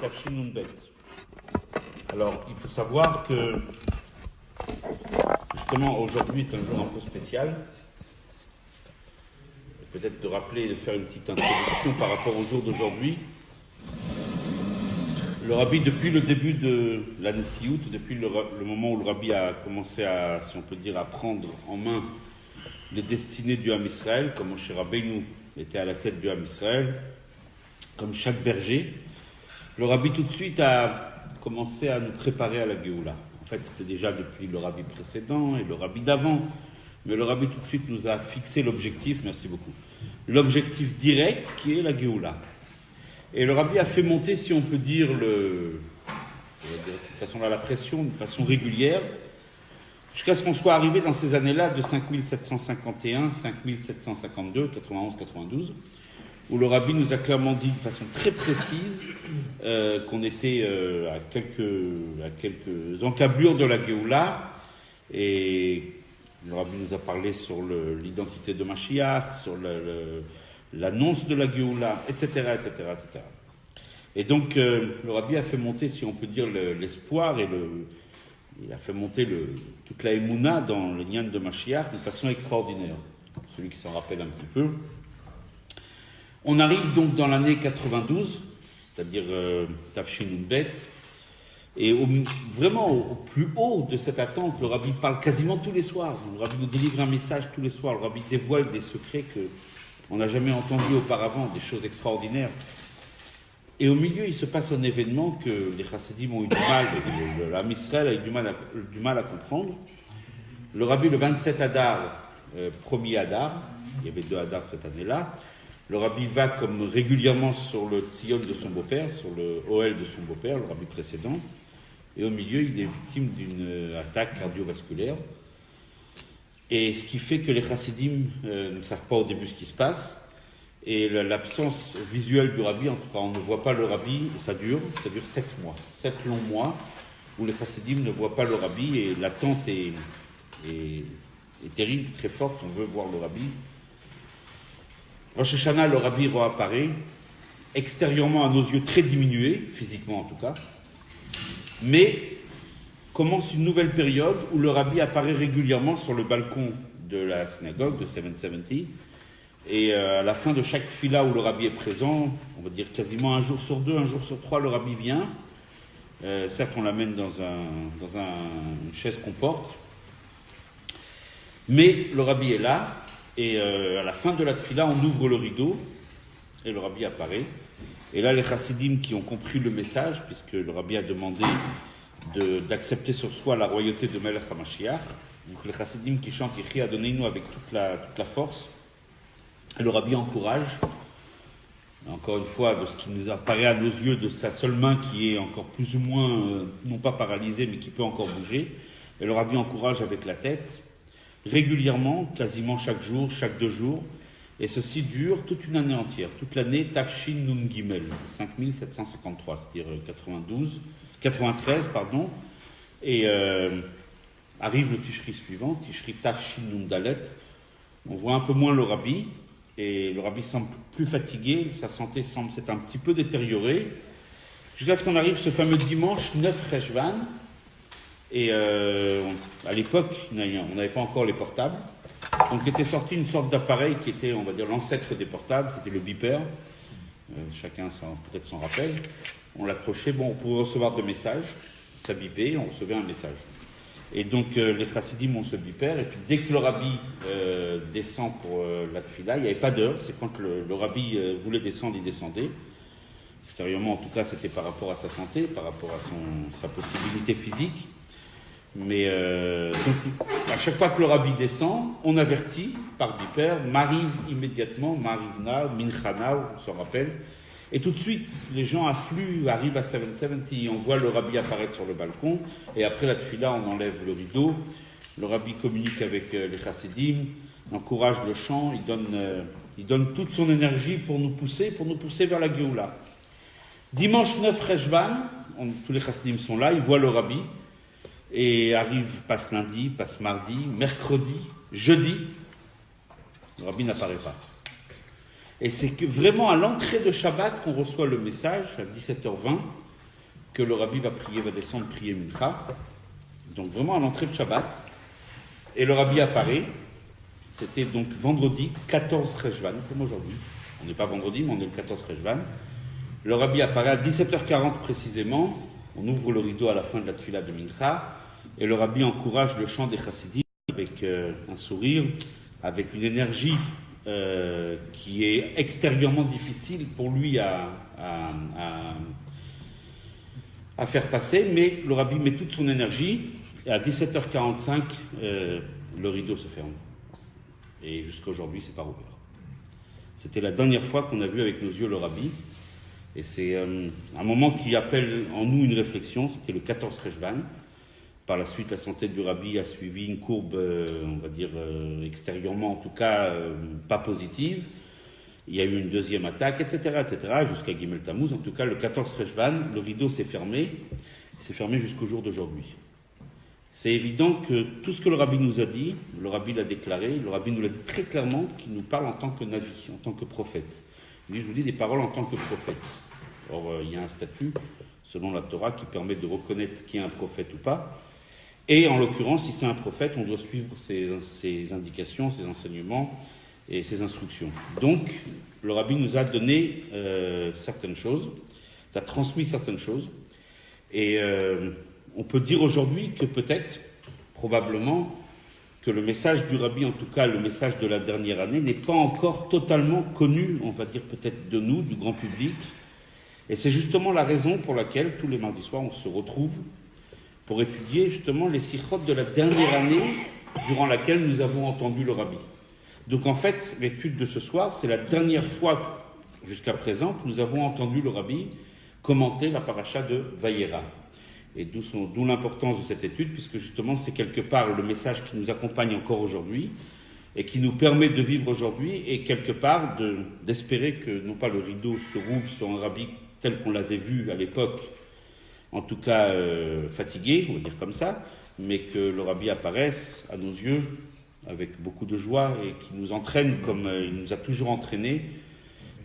Tafshin Nunbet. Alors, il faut savoir que, justement, aujourd'hui est un jour un peu spécial. Peut-être de rappeler et de faire une petite introduction par rapport au jour d'aujourd'hui. Le Rabbi, depuis le début de la Nessiout, depuis le moment où le Rabbi a commencé à, si on peut dire, à prendre en main les destinées du Ham Israël, comme Moshe Rabbeinu était à la tête du Ham Israël, comme chaque berger, le Rabbi tout de suite a commencé à nous préparer à la Géoula. En fait, c'était déjà depuis le Rabbi précédent et le Rabbi d'avant, mais le Rabbi tout de suite nous a fixé l'objectif, merci beaucoup, l'objectif direct qui est la Géoula. Et le Rabbi a fait monter, si on peut dire, de toute façon là, la pression de façon régulière, jusqu'à ce qu'on soit arrivé dans ces années-là de 5751, 5752, 91, 92, où le Rabbi nous a clairement dit de façon très précise qu'on était à quelques encablures de la Géoula, et le Rabbi nous a parlé sur l'identité de Mashiach, sur l'annonce de la Géoula, etc., etc., etc. Et donc, le Rabbi a fait monter, si on peut dire, l'espoir et il a fait monter toute la émouna dans le Nyan de Mashiach de façon extraordinaire. Celui qui s'en rappelle un petit peu. On arrive donc dans l'année 92, c'est-à-dire Tafshin Nunbet, et vraiment au plus haut de cette attente, le Rabbi parle quasiment tous les soirs. Le Rabbi nous délivre un message tous les soirs. Le Rabbi dévoile des secrets qu'on n'a jamais entendus auparavant, des choses extraordinaires. Et au milieu, il se passe un événement que les Chassidim ont eu du mal, l'Am Israël a eu du mal à comprendre. Le Rabbi, le 27 Adar, premier Adar, il y avait 2 Adar cette année-là, le Rabbi va comme régulièrement sur le Tzion de son beau-père, sur le Ohel de son beau-père, le Rabbi précédent, et au milieu, il est victime d'une attaque cardiovasculaire. Et ce qui fait que les Chassidim ne savent pas au début ce qui se passe, et l'absence visuelle du Rabbi, en tout cas on ne voit pas le Rabbi, ça dure 7 mois, 7 longs mois, où les Chassidim ne voient pas le Rabbi, et l'attente est terrible, très forte, on veut voir le Rabbi. Rosh Hashanah, le Rabbi réapparaît, extérieurement à nos yeux très diminué, physiquement en tout cas, mais commence une nouvelle période où le Rabbi apparaît régulièrement sur le balcon de la synagogue de 770, et à la fin de chaque fila où le Rabbi est présent, on va dire quasiment un jour sur 2, un jour sur 3, le Rabbi vient. Certes, on l'amène dans une chaise qu'on porte, mais le Rabbi est là. Et à la fin de la tfila, on ouvre le rideau et le Rabbi apparaît. Et là, les chassidim qui ont compris le message, puisque le Rabbi a demandé d'accepter sur soi la royauté de Melech HaMashiach, donc les chassidim qui chantent Yechi Adonenu avec toute la force, et le Rabbi encourage, encore une fois, de ce qui nous apparaît à nos yeux, de sa seule main qui est encore plus ou moins, non pas paralysée, mais qui peut encore bouger, et le Rabbi encourage avec la tête, régulièrement, quasiment chaque jour, chaque 2 jours, et ceci dure toute une année entière, toute l'année Tafshin Nun Gimel, 5753, c'est-à-dire 93, et arrive le Tishri suivant, Tishri Tafshin Nun Dalet, on voit un peu moins le Rabbi, et le Rabbi semble plus fatigué, sa santé semble s'être un petit peu détériorée, jusqu'à ce qu'on arrive ce fameux dimanche 9 Cheshvan. Et à l'époque, on n'avait pas encore les portables. Donc était sorti une sorte d'appareil qui était, on va dire, l'ancêtre des portables, c'était le beeper. Chacun peut-être s'en rappelle. On l'accrochait, on pouvait recevoir des messages, ça bipait, on recevait un message. Et donc les chassidim ont ce beeper, et puis dès que le Rabbi descend pour la tfila, il n'y avait pas d'heure, c'est quand le Rabbi voulait descendre, il descendait. Extérieurement, en tout cas, c'était par rapport à sa santé, par rapport à sa possibilité physique. Mais donc, à chaque fois que le Rabbi descend, on avertit par beeper, m'arrive immédiatement, m'arrive now, minchana, on s'en rappelle. Et tout de suite, les gens affluent, arrivent à 770, on voit le Rabbi apparaître sur le balcon, et après la tfila, on enlève le rideau. Le Rabbi communique avec les chassidim, encourage le chant, il donne toute son énergie pour nous pousser vers la Géoula. Dimanche 9 Reshvan, tous les chassidim sont là, ils voient le Rabbi, et passe lundi, passe mardi, mercredi, jeudi, le Rabbi n'apparaît pas. Et c'est que vraiment à l'entrée de Shabbat qu'on reçoit le message, à 17h20, que le Rabbi va descendre prier Mincha. Donc vraiment à l'entrée de Shabbat. Et le Rabbi apparaît. C'était donc vendredi 14 Rejvan, comme aujourd'hui. On n'est pas vendredi, mais on est le 14 Rejvan. Le Rabbi apparaît à 17h40 précisément. On ouvre le rideau à la fin de la tefila de Mincha. Et le Rabbi encourage le chant des chassidim avec un sourire, avec une énergie qui est extérieurement difficile pour lui à faire passer, mais le Rabbi met toute son énergie, et à 17h45, le rideau se ferme. Et jusqu'à aujourd'hui, c'est pas ouvert. C'était la dernière fois qu'on a vu avec nos yeux le Rabbi, et c'est un moment qui appelle en nous une réflexion. C'était le 14 Rejvan. Par la suite, la santé du Rabbi a suivi une courbe, on va dire, extérieurement, en tout cas, pas positive. Il y a eu une deuxième attaque, etc., jusqu'à Gimel Tammuz. En tout cas, le 14 Rejvan, le rideau s'est fermé. Il s'est fermé jusqu'au jour d'aujourd'hui. C'est évident que tout ce que le Rabbi nous a dit, le Rabbi l'a déclaré, le Rabbi nous l'a dit très clairement, qu'il nous parle en tant que Navi, en tant que prophète. Il dit, je vous dis des paroles en tant que prophète. Or, il y a un statut, selon la Torah, qui permet de reconnaître ce qui est un prophète ou pas. Et en l'occurrence, si c'est un prophète, on doit suivre ses indications, ses enseignements et ses instructions. Donc, le Rabbi nous a donné certaines choses, a transmis certaines choses. Et on peut dire aujourd'hui que peut-être, probablement, que le message du Rabbi, en tout cas le message de la dernière année, n'est pas encore totalement connu, on va dire peut-être de nous, du grand public. Et c'est justement la raison pour laquelle, tous les mardis soirs, on se retrouve pour étudier justement les sikhot de la dernière année durant laquelle nous avons entendu le Rabbi. Donc en fait, l'étude de ce soir, c'est la dernière fois jusqu'à présent que nous avons entendu le Rabbi commenter la paracha de Vayera. Et d'où l'importance de cette étude, puisque justement c'est quelque part le message qui nous accompagne encore aujourd'hui et qui nous permet de vivre aujourd'hui et quelque part d'espérer que non pas le rideau se rouvre sur un Rabbi tel qu'on l'avait vu à l'époque, en tout cas fatigué, on va dire comme ça, mais que le Rabbi apparaisse à nos yeux avec beaucoup de joie et qui nous entraîne comme il nous a toujours entraînés,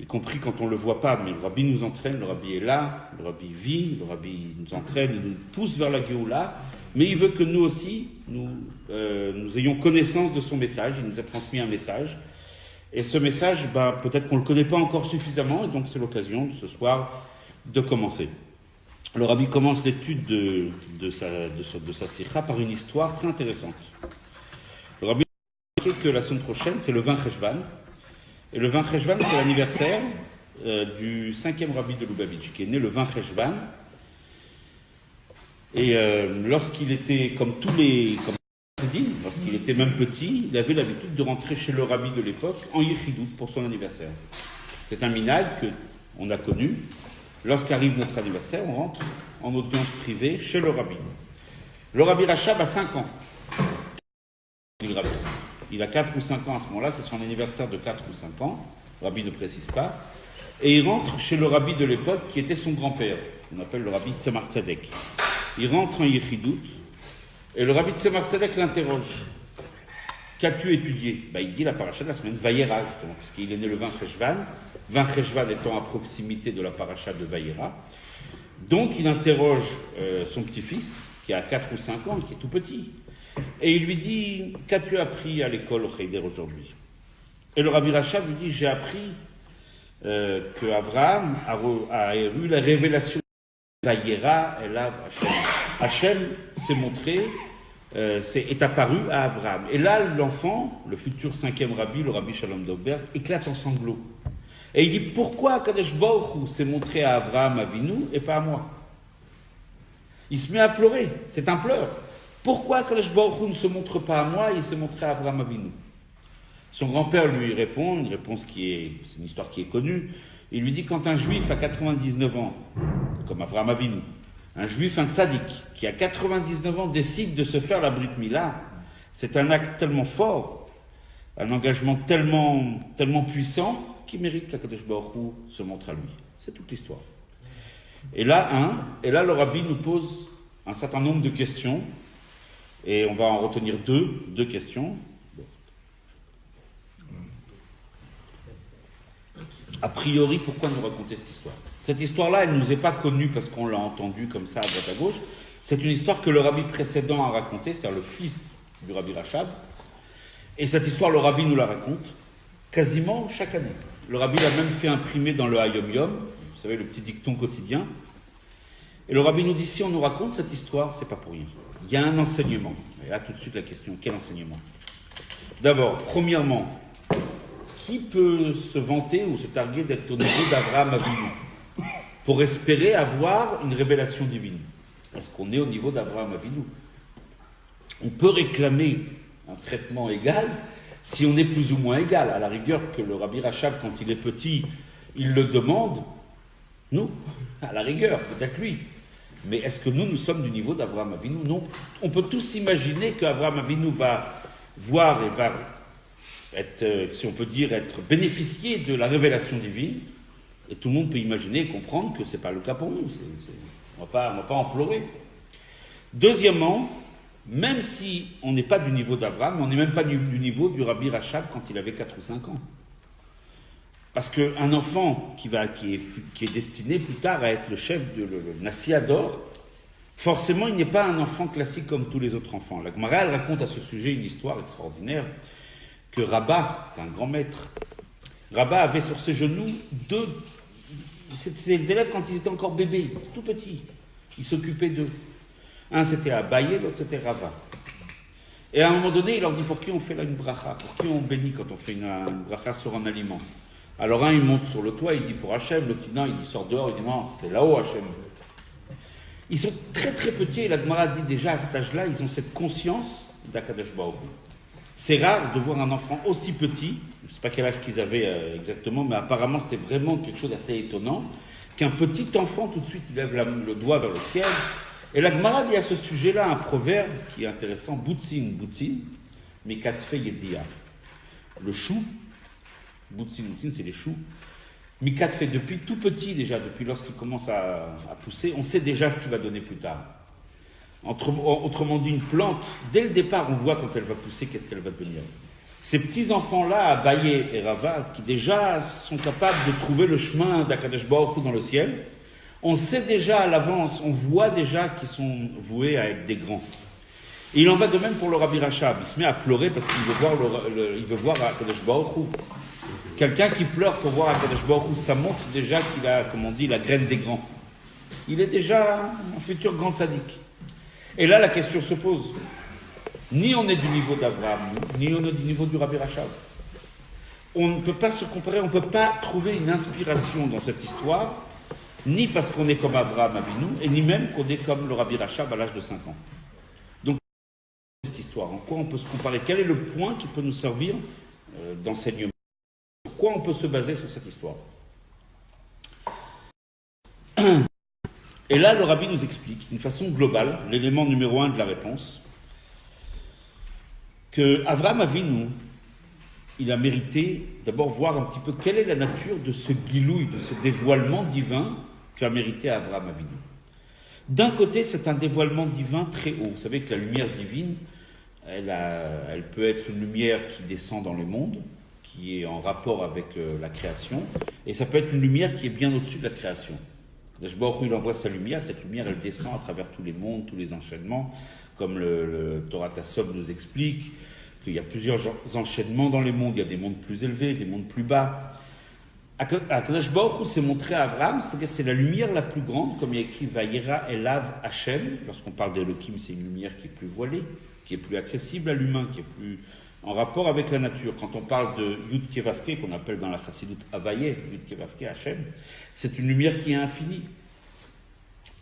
y compris quand on ne le voit pas, mais le Rabbi nous entraîne, le Rabbi est là, le Rabbi vit, le Rabbi nous entraîne, il nous pousse vers la Géoula, mais il veut que nous aussi, nous ayons connaissance de son message. Il nous a transmis un message, et ce message, peut-être qu'on ne le connaît pas encore suffisamment, et donc c'est l'occasion ce soir de commencer. Le Rabbi commence l'étude de sa sikha par une histoire très intéressante. Le Rabbi a dit que la semaine prochaine, c'est le 20 Rejvan. Et le 20 Rejvan, c'est l'anniversaire du 5e Rabbi de Lubavitch, qui est né le 20 Rejvan. Et lorsqu'il était, lorsqu'il était même petit, il avait l'habitude de rentrer chez le Rabbi de l'époque en Yechidout pour son anniversaire. C'est un minhag qu'on a connu. Lorsqu'arrive notre anniversaire, on rentre en audience privée chez le Rabbi. Le Rabbi Rachab a 5 ans. Il a 4 ou 5 ans à ce moment-là, c'est son anniversaire de 4 ou 5 ans. Le Rabbi ne précise pas. Et il rentre chez le Rabbi de l'époque qui était son grand-père. On appelle le Rabbi Tzemar Tzedek. Il rentre en Yechidout et le Rabbi Tzemar Tzedek l'interroge. Qu'as-tu étudié? Il dit la paracha de la semaine Vayera, justement, puisqu'il est né le 20 Rejvan. 20 Rejvan étant à proximité de la paracha de Vayera. Donc il interroge son petit-fils, qui a 4 ou 5 ans, qui est tout petit. Et il lui dit, qu'as-tu appris à l'école au Heider aujourd'hui? Et le Rabbi Rachab lui dit, j'ai appris que Abraham a eu la révélation de Vayera, et là, Hachem s'est montré, est apparu à Abraham. Et là, l'enfant, le futur 5e Rabbi, le Rabbi Shalom Dogberg, éclate en sanglots. Et il dit, pourquoi Kadesh Baruch Hu s'est montré à Abraham Avinu et pas à moi? Il se met à pleurer, c'est un pleur. Pourquoi Kadesh Baruch Hu ne se montre pas à moi et il s'est montré à Abraham Avinu? Son grand-père lui répond, une réponse c'est une histoire qui est connue. Il lui dit, quand un juif a 99 ans, comme Abraham Avinu, un juif, un tzaddik, qui a 99 ans décide de se faire la Brit Mila, c'est un acte tellement fort, un engagement tellement puissant, qui mérite que Kadesh Baruch Hu se montre à lui. C'est toute l'histoire. Et là, le Rabbi nous pose un certain nombre de questions, et on va en retenir deux questions. A priori, pourquoi nous raconter cette histoire? Cette histoire-là, elle ne nous est pas connue parce qu'on l'a entendue comme ça à droite à gauche. C'est une histoire que le rabbi précédent a racontée, c'est-à-dire le fils du rabbi Rachab. Et cette histoire, le rabbi nous la raconte quasiment chaque année. Le rabbi l'a même fait imprimer dans le Hayom Yom, vous savez, le petit dicton quotidien. Et le rabbi nous dit, si on nous raconte cette histoire, c'est pas pour rien. Il y a un enseignement. Et là, tout de suite, la question, quel enseignement? D'abord, premièrement, qui peut se vanter ou se targuer d'être au niveau d'Abraham Avinu pour espérer avoir une révélation divine? Est-ce qu'on est au niveau d'Abraham Avinu? On peut réclamer un traitement égal si on est plus ou moins égal. À la rigueur que le rabbi Rachab, quand il est petit, il le demande. Nous, à la rigueur, peut-être lui. Mais est-ce que nous sommes du niveau d'Abraham Avinu? Non. On peut tous imaginer qu'Abraham Avinu va voir et va être, si on peut dire, être bénéficié de la révélation divine. Et tout le monde peut imaginer et comprendre que ce n'est pas le cas pour nous. On ne va pas en pleurer. Deuxièmement, même si on n'est pas du niveau d'Abraham, on n'est même pas du niveau du rabbi Rachab quand il avait 4 ou 5 ans. Parce qu'un enfant qui est destiné plus tard à être le chef de le Nassi Ador, forcément il n'est pas un enfant classique comme tous les autres enfants. La Gemara, elle raconte à ce sujet une histoire extraordinaire que Rabba, un grand maître, Rabba avait sur ses genoux ses élèves quand ils étaient encore bébés, tout petits. Il s'occupait d'eux. Un c'était Abaye, l'autre c'était Rava. Et à un moment donné, il leur dit pour qui on fait là une bracha, pour qui on bénit quand on fait une bracha sur un aliment. Alors un il monte sur le toit, il dit pour Hachem, le Tina il sort dehors, il dit non, c'est là-haut Hachem. Ils sont très très petits et la Gemara dit déjà à cet âge-là, ils ont cette conscience d'Akadosh Baruch Hu. C'est rare de voir un enfant aussi petit, je ne sais pas quel âge qu'ils avaient exactement, mais apparemment c'était vraiment quelque chose d'assez étonnant, qu'un petit enfant tout de suite il lève le doigt vers le ciel. Et la Gemara dit à ce sujet-là un proverbe qui est intéressant, Boutsin, Mikatfe Yedia. Le chou, Boutsin, c'est les choux. Mikatfe, depuis tout petit déjà, depuis lorsqu'il commence à pousser, on sait déjà ce qu'il va donner plus tard. Autrement dit, une plante, dès le départ, on voit quand elle va pousser, qu'est-ce qu'elle va devenir. Ces petits-enfants-là, Abaye et Rava, qui déjà sont capables de trouver le chemin d'Akadosh Baruch Hu dans le ciel, on sait déjà à l'avance, on voit déjà qu'ils sont voués à être des grands. Et il en va de même pour le Rabbi Rachab. Il se met à pleurer parce qu'il veut voir Akadosh Baruch Hu. Quelqu'un qui pleure pour voir Akadosh Baruch Hu, ça montre déjà qu'il a, comme on dit, la graine des grands. Il est déjà un futur grand tzaddik. Et là, la question se pose. Ni on est du niveau d'Abraham, ni on est du niveau du Rabbi Rachab. On ne peut pas se comparer, on ne peut pas trouver une inspiration dans cette histoire, ni parce qu'on est comme Abraham Avinu, et ni même qu'on est comme le Rabbi Rachab à l'âge de 5 ans. Donc, cette histoire, en quoi on peut se comparer? Quel est le point qui peut nous servir d'enseignement? Sur quoi on peut se baser sur cette histoire? Et là, le Rabbi nous explique, d'une façon globale, l'élément numéro 1 de la réponse, que Avraham Avinu, il a mérité d'abord voir un petit peu quelle est la nature de ce guilouille, de ce dévoilement divin qu'a mérité Avraham Avinu. D'un côté, c'est un dévoilement divin très haut. Vous savez que la lumière divine, elle peut être une lumière qui descend dans les mondes, qui est en rapport avec la création, et ça peut être une lumière qui est bien au-dessus de la création. Il envoie sa lumière, cette lumière elle descend à travers tous les mondes, tous les enchaînements, comme le Torah Tassom nous explique, qu'il y a plusieurs enchaînements dans les mondes, il y a des mondes plus élevés, des mondes plus bas. Akadosh Baruch Hu s'est montré à Abraham, c'est-à-dire c'est la lumière la plus grande, comme il y a écrit Vayera Elav Hashem, lorsqu'on parle d'Elohim, c'est une lumière qui est plus voilée, qui est plus accessible à l'humain, qui est plus en rapport avec la nature. Quand on parle de Yud Kevavke, qu'on appelle dans la Chassidut Havaye, Yud Kevavke Hashem, c'est une lumière qui est infinie.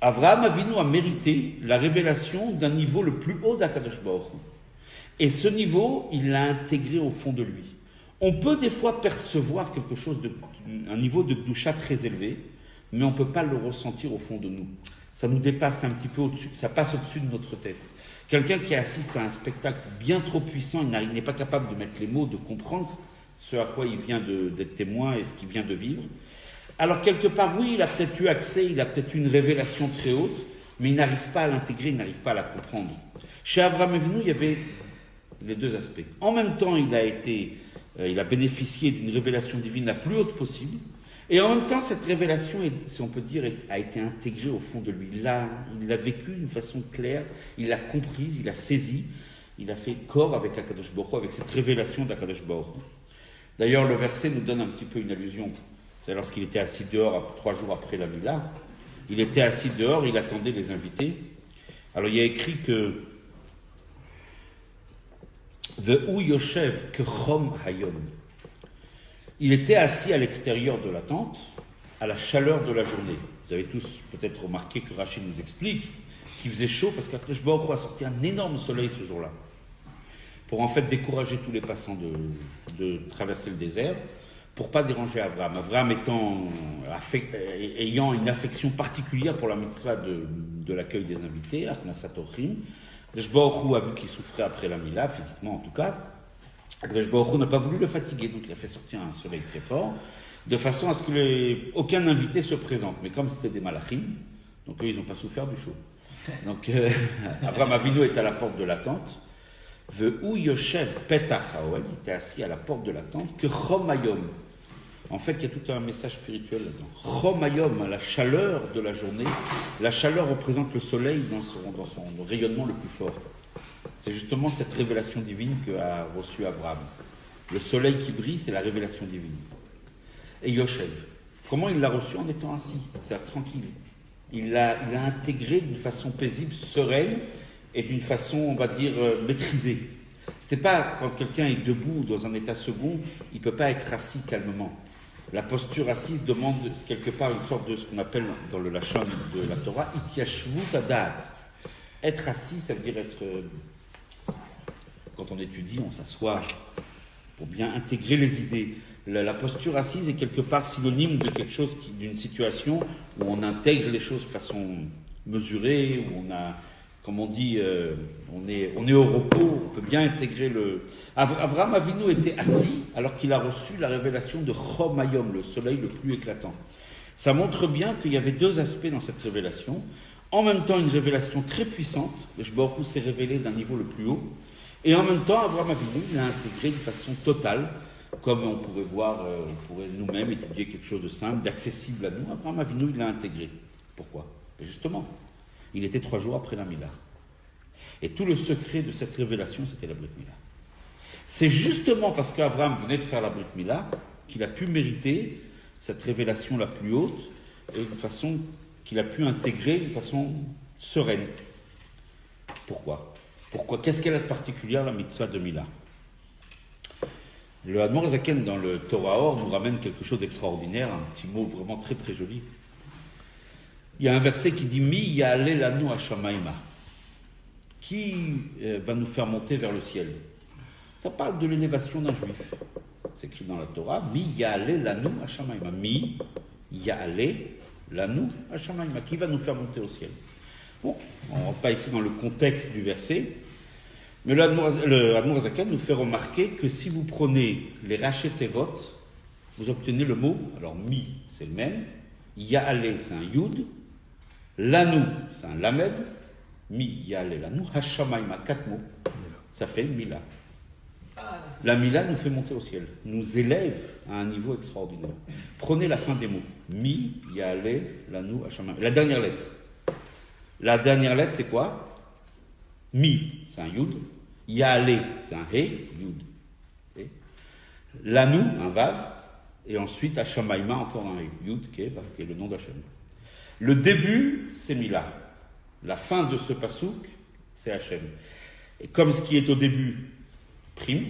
Avraham Avinu a mérité la révélation d'un niveau le plus haut d'Akadosh Baruch Hu. Et ce niveau, il l'a intégré au fond de lui. On peut des fois percevoir quelque chose, un niveau de Gdusha très élevé, mais on ne peut pas le ressentir au fond de nous. Ça nous dépasse un petit peu au-dessus, ça passe au-dessus de notre tête. Quelqu'un qui assiste à un spectacle bien trop puissant, il n'est pas capable de mettre les mots, de comprendre ce à quoi il vient d'être témoin et ce qu'il vient de vivre. Alors quelque part, oui, il a peut-être eu accès, il a peut-être eu une révélation très haute, mais il n'arrive pas à l'intégrer, il n'arrive pas à la comprendre. Chez Avraham Avinu, il y avait les deux aspects. En même temps, il a bénéficié d'une révélation divine la plus haute possible, Et en même temps, cette révélation, si on peut dire, a été intégrée au fond de lui. Il l'a vécu d'une façon claire, il l'a comprise, il l'a saisie, il a fait corps avec Akadosh Baruch Hu, avec cette révélation d'Akadosh Baruch Hu. D'ailleurs, le verset nous donne un petit peu une allusion. C'est lorsqu'il était assis dehors 3 jours après la Mila. Il était assis dehors, il attendait les invités. Alors il y a écrit que Ve'u Yoshev Kechom Hayom. Il était assis à l'extérieur de la tente, à la chaleur de la journée. Vous avez tous peut-être remarqué que Rachid nous explique qu'il faisait chaud parce qu'Akadosh Baruch Hu a sorti un énorme soleil ce jour-là, pour en fait décourager tous les passants de traverser le désert, pour ne pas déranger Abraham. Abraham ayant une affection particulière pour la mitzvah de l'accueil des invités, Achnasat Orchim. Akadosh Baruch Hu a vu qu'il souffrait après la Mila, physiquement en tout cas. Akadosh Baruch Hu n'a pas voulu le fatiguer, donc il a fait sortir un soleil très fort, de façon à ce qu'aucun invité se présente. Mais comme c'était des malachim, donc eux, ils n'ont pas souffert du chaud. Donc Abraham Avinu est à la porte de la tente. Ve'u Yoshev Petach Haoel, il était assis à la porte de la tente, que Chomayom. En fait, il y a tout un message spirituel là-dedans. Chomayom, la chaleur de la journée. La chaleur représente le soleil dans son rayonnement le plus fort. C'est justement cette révélation divine qu'a reçue Abraham. Le soleil qui brille, c'est la révélation divine. Et Yoshev, comment il l'a reçu? En étant assis, c'est-à-dire tranquille. Il l'a intégré d'une façon paisible, sereine, et d'une façon, on va dire, maîtrisée. C'est pas quand quelqu'un est debout dans un état second, il ne peut pas être assis calmement. La posture assise demande quelque part une sorte de ce qu'on appelle dans le lachon de la Torah, ityashvut hadat. Être assis, ça veut dire être... Quand on étudie, on s'assoit pour bien intégrer les idées. La posture assise est quelque part synonyme de quelque chose, d'une situation où on intègre les choses de façon mesurée, où on a... Comme on dit, on est au repos, on peut bien intégrer le... Abraham Avinu était assis alors qu'il a reçu la révélation de Chomayom, le soleil le plus éclatant. Ça montre bien qu'il y avait 2 aspects dans cette révélation. En même temps, une révélation très puissante, le Baruch Hu s'est révélé d'un niveau le plus haut, et en même temps, Abraham Avinu l'a intégré de façon totale, comme on pourrait voir, on pourrait nous-mêmes étudier quelque chose de simple, d'accessible à nous. Abraham Avinu l'a intégré. Pourquoi? Et justement, il était 3 jours après la Mila. Et tout le secret de cette révélation, c'était la Brit Mila. C'est justement parce qu'Abraham venait de faire la Brit Mila qu'il a pu mériter cette révélation la plus haute et d'une façon qu'il a pu intégrer d'une façon sereine. Pourquoi? Qu'est-ce qu'elle a de particulière, la mitzvah de Mila? Le Admor Zaken, dans le Torah Or, nous ramène quelque chose d'extraordinaire, un petit mot vraiment très très joli. Il y a un verset qui dit « Mi ya'ale lanu hashamayma » qui va nous faire monter vers le ciel. Ça parle de l'élévation d'un juif. C'est écrit dans la Torah « Mi ya'ale lanu hashamayma » Mi ya'ale lanu hashamayma, qui va nous faire monter au ciel. Bon, on ne rentre pas ici dans le contexte du verset, mais le Admor Zaken nous fait remarquer que si vous prenez les Raché Tevot, vous obtenez le mot, alors Mi, c'est le même, Ya'ale, c'est un Yud, Lanu, c'est un Lamed, Mi, Ya'ale, Lanu, Hashamayma, 4 mots, ça fait Mila. La Mila nous fait monter au ciel, nous élève à un niveau extraordinaire. Prenez la fin des mots, Mi, Ya'ale, Lanu, Hashamayma, la dernière lettre. La dernière lettre, c'est quoi? Mi, c'est un Yud. Ya'ale, c'est un He, Yud. Okay. Lanu, un Vav. Et ensuite, Hashamayma, encore un Yud, qui est le nom d'Hachem. Le début, c'est Mila. La fin de ce pasouk, c'est Hachem. Et comme ce qui est au début prime,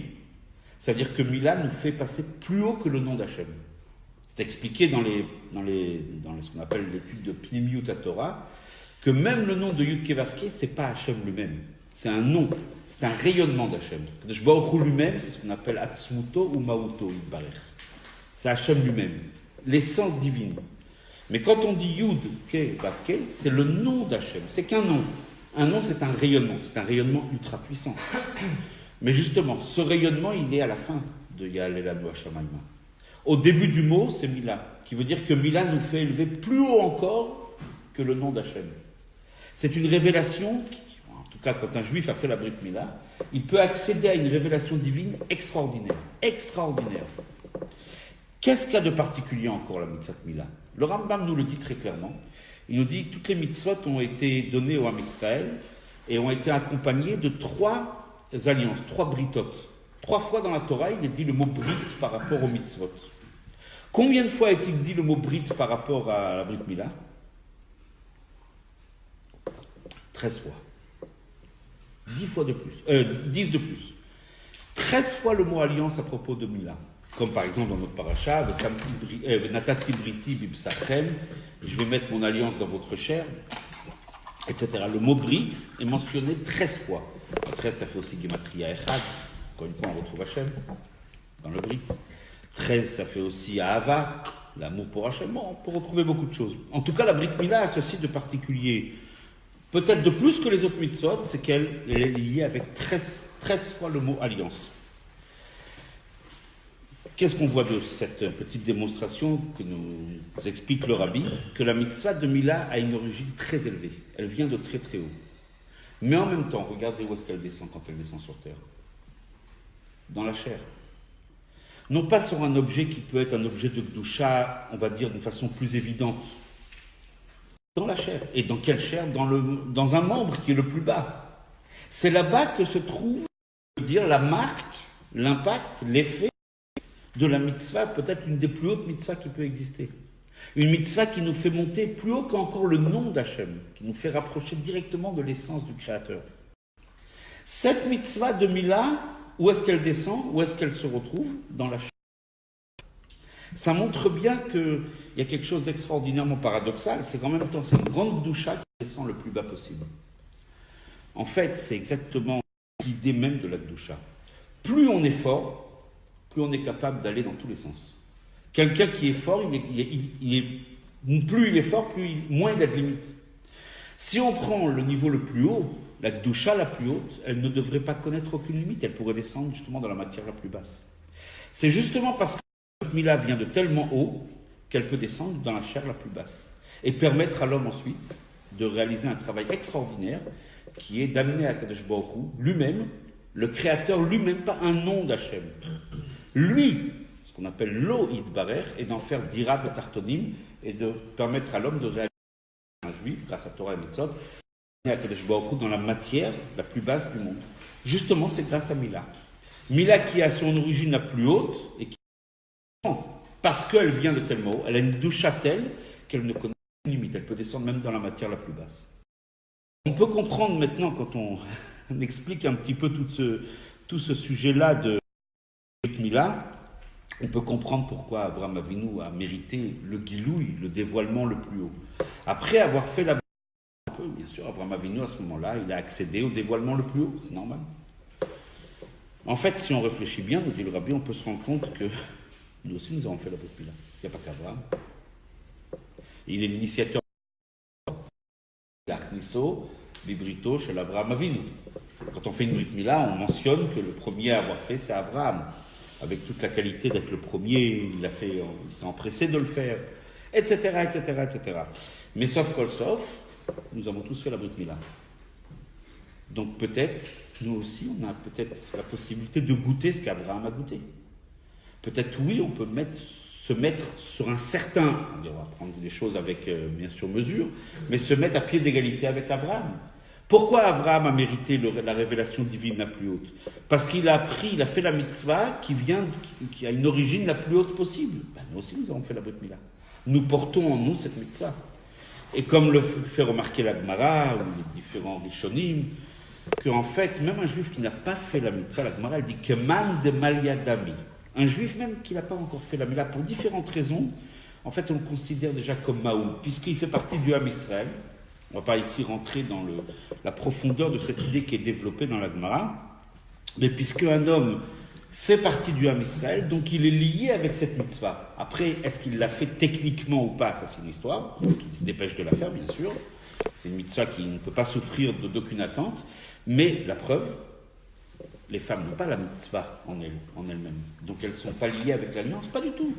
c'est-à-dire que Mila nous fait passer plus haut que le nom d'Hachem. C'est expliqué dans ce qu'on appelle l'étude de Pnimiut Torah, que même le nom de Yud Kevavke, c'est pas Hachem lui-même. C'est un nom, c'est un rayonnement d'Hachem. Kadosh Baruch Hu lui-même, c'est ce qu'on appelle Atzmuto ou Mauto, Yitbarech. C'est Hachem lui-même, l'essence divine. Mais quand on dit Yud Kevavke, c'est le nom d'Hachem. C'est qu'un nom. Un nom, c'est un rayonnement ultra puissant. Mais justement, ce rayonnement, il est à la fin de Ya'ale lanu hashamayma. Au début du mot, c'est Mila, qui veut dire que Mila nous fait élever plus haut encore que le nom d'Hachem. C'est une révélation, en tout cas quand un juif a fait la Brit Mila, il peut accéder à une révélation divine extraordinaire. Extraordinaire. Qu'est-ce qu'il y a de particulier encore la mitzvah de Mila? Le Rambam nous le dit très clairement. Il nous dit que toutes les mitzvot ont été données au Ham Israël et ont été accompagnées de 3 alliances, 3 britot. 3 fois dans la Torah, il est dit le mot brit par rapport aux mitzvot. Combien de fois est-il dit le mot brit par rapport à la Brit Mila? 13 fois. 10 fois de plus. 10 de plus. 13 fois le mot alliance à propos de Mila. Comme par exemple dans notre paracha, Natati Briti Bibsachem, je vais mettre mon alliance dans votre chair, etc. Le mot Brit est mentionné 13 fois. 13, ça fait aussi Gematria Echad. Encore une fois, on retrouve Hachem dans le Brit. 13, ça fait aussi Ahava, l'amour pour Hachem. Bon, on peut retrouver beaucoup de choses. En tout cas, la Brit Mila a ceci de particulier, peut-être de plus que les autres mitzvot, c'est qu'elle est liée avec 13 fois le mot alliance. Qu'est-ce qu'on voit de cette petite démonstration que nous explique le Rabbi? Que la mitzvah de Mila a une origine très élevée. Elle vient de très très haut. Mais en même temps, regardez où est-ce qu'elle descend quand elle descend sur terre. Dans la chair. Non pas sur un objet qui peut être un objet de Gdusha, on va dire d'une façon plus évidente. Dans la chair. Et dans quelle chair? Dans un membre qui est le plus bas. C'est là-bas que se trouve, on peut dire, la marque, l'impact, l'effet de la mitzvah, peut-être une des plus hautes mitzvahs qui peut exister. Une mitzvah qui nous fait monter plus haut qu'encore le nom d'Hachem, qui nous fait rapprocher directement de l'essence du Créateur. Cette mitzvah de Mila, où est-ce qu'elle descend? Où est-ce qu'elle se retrouve? Dans la chair. Ça montre bien qu'il y a quelque chose d'extraordinairement paradoxal, c'est qu'en même temps, c'est une grande gdoucha qui descend le plus bas possible. En fait, c'est exactement l'idée même de la gdoucha. Plus on est fort, plus on est capable d'aller dans tous les sens. Quelqu'un qui est fort, plus il est fort, moins il a de limites. Si on prend le niveau le plus haut, la gdoucha la plus haute, elle ne devrait pas connaître aucune limite, elle pourrait descendre justement dans la matière la plus basse. C'est justement parce que la Mila vient de tellement haut qu'elle peut descendre dans la chair la plus basse et permettre à l'homme ensuite de réaliser un travail extraordinaire qui est d'amener à Kadosh Baruch Hu lui-même, le créateur lui-même, pas un nom d'Hachem. Lui, ce qu'on appelle l'eau Idbarer, et d'en faire d'Irab et Tartonim, et de permettre à l'homme de réaliser un juif, grâce à Torah et Mitzvot, à Kadosh Baruch Hu dans la matière la plus basse du monde. Justement, c'est grâce à Mila. Mila qui a son origine la plus haute, et qui, parce qu'elle vient de tellement haut, elle a une doucha telle qu'elle ne connaît aucune limite, elle peut descendre même dans la matière la plus basse. On peut comprendre maintenant, quand on explique un petit peu tout ce sujet-là de Mila, on peut comprendre pourquoi Abraham Avinu a mérité le guilouille, le dévoilement le plus haut. Après avoir fait la... Bien sûr, Abraham Avinu, à ce moment-là, il a accédé au dévoilement le plus haut, c'est normal. En fait, si on réfléchit bien, nous dit le Rabbi, on peut se rendre compte que nous aussi, nous avons fait la Brit Mila. Il n'y a pas qu'Abraham. Il est l'initiateur de l'Achnisso, Bibrito, chez l'Abraham Avinu. Quand on fait une Brit Mila, on mentionne que le premier à avoir fait, c'est Abraham. Avec toute la qualité d'être le premier, il s'est empressé de le faire, etc., etc., etc. Mais sauf nous avons tous fait la Brit Mila. Donc peut-être, nous aussi, on a peut-être la possibilité de goûter ce qu'Abraham a goûté. Peut-être oui, on peut se mettre sur un certain, on va prendre les choses avec bien sûr mesure, mais se mettre à pied d'égalité avec Abraham. Pourquoi Abraham a mérité la révélation divine la plus haute? Parce qu'il a fait la mitzvah qui a une origine la plus haute possible. Ben, nous aussi, nous avons fait la Brit Mila. Nous portons en nous cette mitzvah. Et comme le fait remarquer la Gemara, ou les différents Rishonim, qu'en fait, même un juif qui n'a pas fait la mitzvah, la Gemara, elle dit que man de Maliadami. Un juif même qui n'a pas encore fait la Mila, pour différentes raisons, en fait, on le considère déjà comme Maoum, puisqu'il fait partie du Ham Israël. On ne va pas ici rentrer dans la profondeur de cette idée qui est développée dans la Gemara, mais puisque un homme fait partie du Ham Israël, donc il est lié avec cette mitzvah. Après, est-ce qu'il l'a fait techniquement ou pas? Ça, c'est une histoire. Il faut qu'il se dépêche de la faire, bien sûr. C'est une mitzvah qui ne peut pas souffrir d'aucune attente. Mais la preuve, les femmes n'ont pas la mitzvah en elles-mêmes. Donc elles ne sont pas liées avec l'alliance, pas du tout.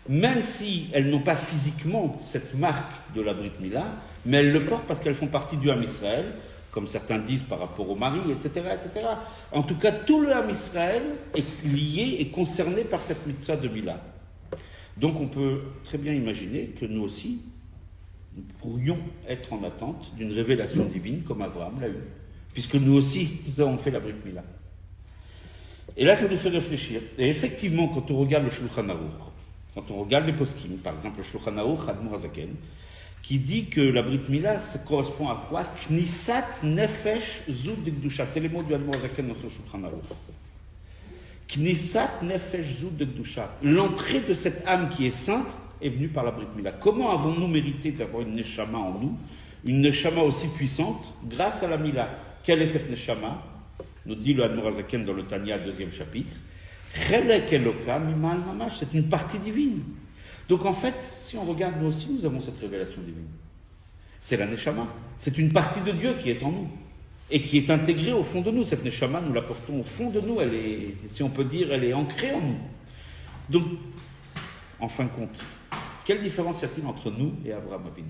Même si elles n'ont pas physiquement cette marque de la Brit Mila, mais elles le portent parce qu'elles font partie du Ham Israël, comme certains disent par rapport au mari, etc., etc. En tout cas, tout le Ham Israël est lié et concerné par cette mitzvah de Mila. Donc on peut très bien imaginer que nous aussi, nous pourrions être en attente d'une révélation divine comme Abraham l'a eu, puisque nous aussi, nous avons fait la Brit Mila. Et là, ça nous fait réfléchir. Et effectivement, quand on regarde le Shulchan Aruch, quand on regarde les poskim, par exemple le Shulchan Aruch, Admor Hazaken, qui dit que la Brit Mila, ça correspond à quoi? Knisat nefesh zud de Gdusha. C'est les mots du Admor Hazaken dans son Shulchan Aruch. Knisat nefesh zud de Gdusha. L'entrée de cette âme qui est sainte est venue par la Brit Mila. Comment avons-nous mérité d'avoir une neshama en nous, une neshama aussi puissante, grâce à la Mila? Quelle est cette neshama? Nous dit le Admor Hazaken dans le Tanya, 2e chapitre. Chelek Eloka mimal mamash. C'est une partie divine. Donc en fait, si on regarde, nous aussi, nous avons cette révélation divine. C'est la neshama. C'est une partie de Dieu qui est en nous et qui est intégrée au fond de nous. Cette neshama, nous la portons au fond de nous. Elle est, si on peut dire, elle est ancrée en nous. Donc, en fin de compte, quelle différence y a-t-il entre nous et Avraham Avinu?